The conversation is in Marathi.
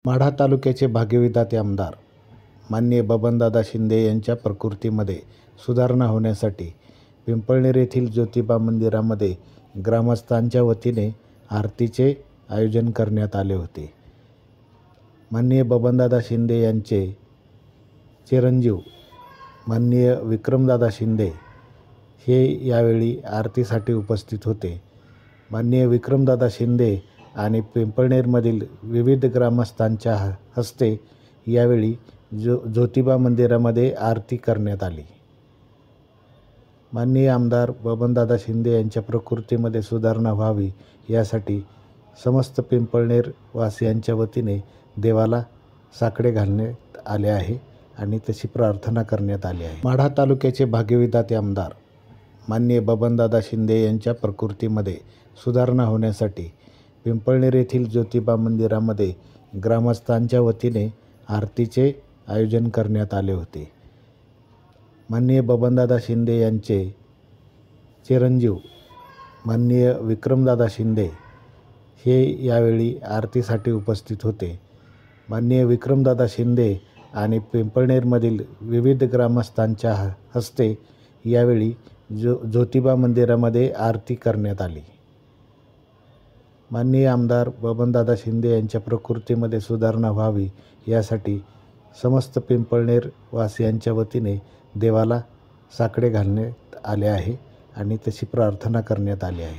माढा तालुक्याचे भाग्यविधाते आमदार माननीय बबनदादा शिंदे यांच्या प्रकृतीमध्ये सुधारणा होण्यासाठी पिंपळनेर येथील ज्योतिबा मंदिरामध्ये ग्रामस्थांच्या वतीने आरतीचे आयोजन करण्यात आले होते. माननीय बबनदादा शिंदे यांचे चिरंजीव माननीय विक्रमदादा शिंदे हे यावेळी आरतीसाठी उपस्थित होते. माननीय विक्रमदादा शिंदे आणि पिंपळनेरमधील विविध ग्रामस्थांच्या हस्ते यावेळी ज्योतिबा मंदिरामध्ये आरती करण्यात आली. माननीय आमदार बबनदादा शिंदे यांच्या प्रकृतीमध्ये सुधारणा व्हावी यासाठी समस्त पिंपळनेर वासियांच्या वतीने देवाला साकडे घालण्यात आले आहे आणि तशी प्रार्थना करण्यात आली आहे. माढा तालुक्याचे भाग्यविधाते आमदार माननीय बबनदादा शिंदे यांच्या प्रकृतीमध्ये सुधारणा होण्यासाठी पिंपळनेर येथील ज्योतिबा मंदिरामध्ये ग्रामस्थांच्या वतीने आरतीचे आयोजन करण्यात आले होते. माननीय बबनदादा शिंदे यांचे चिरंजीव माननीय विक्रमदादा शिंदे हे यावेळी आरतीसाठी उपस्थित होते. माननीय विक्रमदादा शिंदे आणि पिंपळनेरमधील विविध ग्रामस्थांच्या हस्ते यावेळी ज्योतिबा मंदिरामध्ये आरती करण्यात आली. माननीय आमदार बबनदादा शिंदे यांच्या प्रकृतीमध्ये सुधारणा व्हावी यासाठी समस्त पिंपळनेर वासियांच्या वतीने देवाला साकडे घालण्यात आले आहे आणि तशी प्रार्थना करण्यात आली आहे.